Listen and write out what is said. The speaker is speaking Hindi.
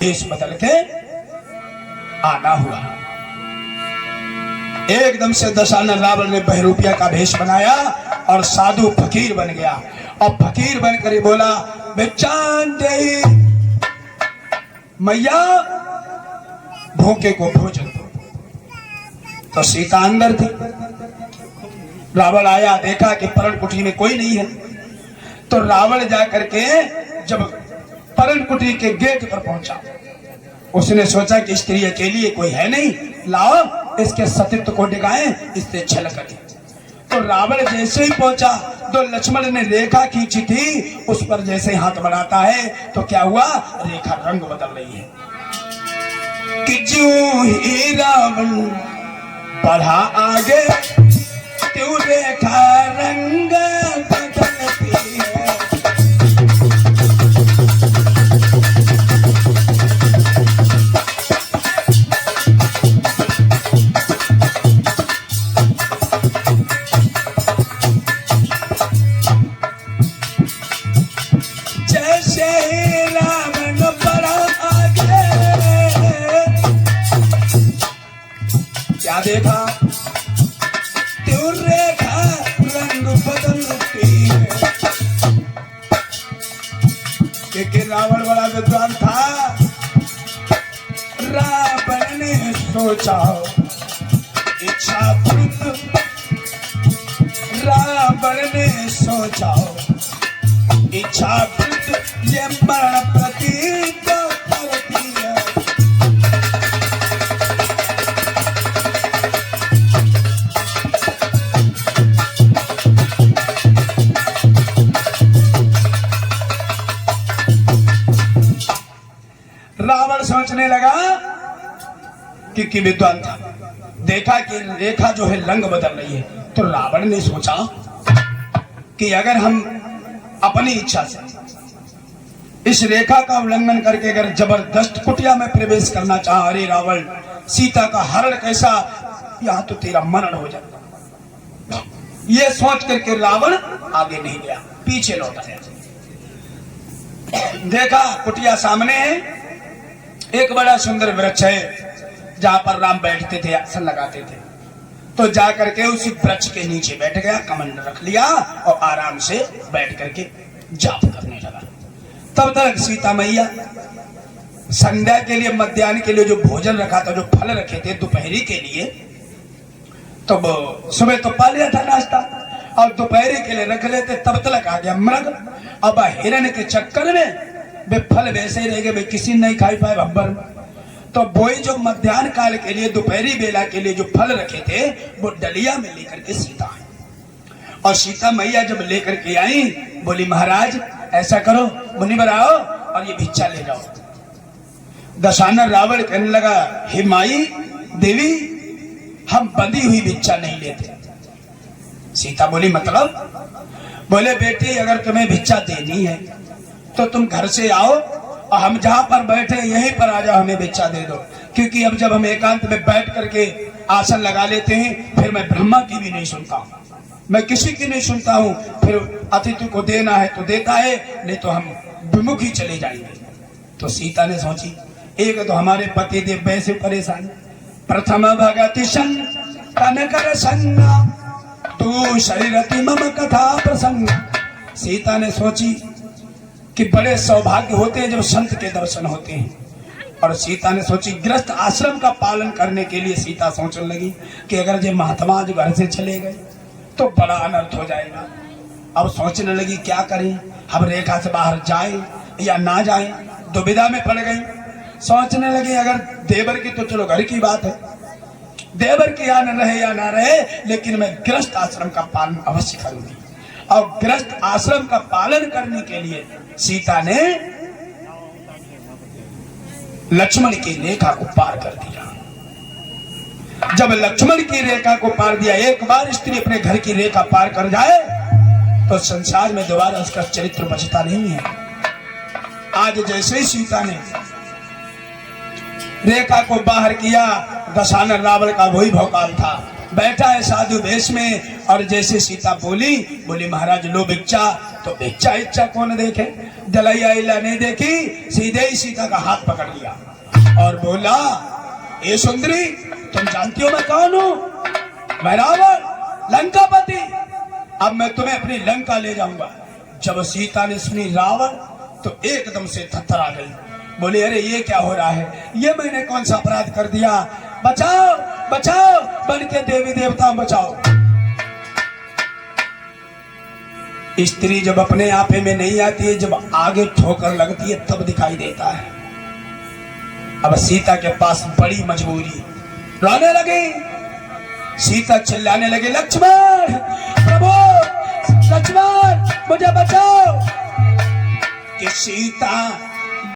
भेष बदल के आना हुआ। एकदम से दशानन रावण ने बहरूपिया का भेष बनाया और साधु फकीर बन गया। और फकीर बनकर ही बोला, बेचान दे मैया भूखे को भोजन दो। तो सीता अंदर थी। रावण आया, देखा कि परण कुटी में कोई नहीं है। तो रावण जाकर के जब परण कुटी के गेट पर पहुंचा, उसने सोचा कि स्त्री अकेली है, कोई है नहीं, लाओ इसके सतीत्व को दिखाएं, इससे छल करें। तो रावण जैसे ही पहुंचा, तो लक्ष्मण ने रेखा खींची थी, उस पर जैसे हाथ बढ़ाता है तो क्या हुआ, रेखा रंग बदल रही है कि जो ही रावण बढ़ा आगे त्यों रेखा रंग बदलती है। देखा त्यों रेखा रंग बदलती है। क्योंकि रावण बड़ा विद्वान था। रावण ने सोचा इच्छा पूर्ण, रावण ने सोचा इच्छा पूर्ण ये मरण प्रतीक करती है। रावण सोचने लगा कि विद्वान था, देखा कि रेखा जो है रंग बदल रही है। तो रावण ने सोचा कि अगर हम अपनी इच्छा से इस रेखा का उल्लंघन करके अगर जबरदस्त कुटिया में प्रवेश करना चाहा, अरे रावण सीता का हरण कैसा, यहां तो तेरा मरण हो जाता। ये सोच करके रावण आगे नहीं गया, पीछे लौट आया। देखा कुटिया सामने है, एक बड़ा सुंदर वृक्ष है जहां पर राम बैठते थे, आसन लगाते थे। तो जाकर के उसी वृक्ष के नीचे बैठ गया, कमंडल रख लिया और आराम से बैठ करके जाप करने लगा। तब तक सीता मैया संध्या के लिए, मध्याह्न के लिए जो भोजन रखा था, जो फल रखे थे दोपहरी के लिए, तो सुबह तो पा लिया था नाश्ता और दोपहरी के लिए रख लेते। तब तक आ गया मृग। अब हिरण के चक्कर में वे फल वैसे ही रह गए, वे किसी नहीं खाई पाए भब्बर में। तो वही जो मध्याह्न काल के लिए, दोपहरी बेला के लिए जो फल रखे थे, वो डलिया में लेकर के सीता आई। और सीता मैया जब लेकर के आई, बोली महाराज ऐसा करो, मुनिवर आओ और ये भिक्षा ले जाओ। दशानन रावण कहने लगा, हे माई देवी, हम बंधी हुई भिक्षा नहीं लेते। सीता बोली मतलब? बोले बेटी अगर तुम्हें भिक्षा देनी है तो तुम घर से आओ और हम जहां पर बैठे यहीं पर आ जाओ, हमें भिक्षा दे दो। क्योंकि अब जब हम एकांत में बैठ करके आसन लगा लेते हैं, फिर मैं ब्रह्मा की भी नहीं सुनता हूँ, मैं किसी की नहीं सुनता हूँ। फिर अतिथि को देना है तो देता है, नहीं तो हम विमुख ही चले जाएंगे। तो सीता ने सोची, एक तो हमारे पति देव वैसे परेशान, प्रथम भगति सन कनकर संगा तू शरीरति मम कथा प्रसंग। सीता ने सोची कि बड़े सौभाग्य होते हैं जब संत के दर्शन होते हैं। और सीता ने सोची, गृहस्थ आश्रम का पालन करने के लिए सीता सोचने लगी कि अगर जो महात्मा जो घर से चले गए तो बड़ा अनर्थ हो जाएगा। अब सोचने लगी क्या करें, हम रेखा से बाहर जाए या ना जाए, दुविधा में पड़ गई। सोचने लगी अगर देवर की तो चलो घर की बात है, देवर की या न रहे या ना रहे, लेकिन मैं गृहस्थ आश्रम का पालन अवश्य करूंगी। और गृहस्थ आश्रम का पालन करने के लिए सीता ने लक्ष्मण की रेखा को पार कर दिया। जब लक्ष्मण की रेखा को पार दिया, एक बार स्त्री अपने घर की रेखा पार कर जाए तो संसार में दोबारा उसका चरित्र बचता नहीं है। आज जैसे ही सीता ने रेखा को बाहर किया, दशानन रावण का वही भौकाल था, बैठा है साधु वेश में। और जैसे सीता बोली महाराज लो भिक्षा, तो इच्छा इच्छा कौन देखे, दलैया इला नहीं देखी, सीधे ही सीता का हाथ पकड़ लिया और बोला, ए सुंदरी, तुम जानती हो मैं कौन हूं? मैं रावण, लंकापति। अब मैं तुम्हें अपनी लंका ले जाऊंगा। जब सीता ने सुनी रावण तो एकदम से थरथरा गई, बोली, अरे ये क्या हो रहा है, ये मैंने कौन सा अपराध कर दिया, बचाओ बचाओ, बन के देवी देवता बचाओ। स्त्री जब अपने आपे में नहीं आती है, जब आगे ठोकर लगती है तब दिखाई देता है। अब सीता के पास बड़ी मजबूरी, रोने लगी। सीता चिल्लाने लगी, लक्ष्मण प्रभु, लक्ष्मण मुझे बचाओ। कि सीता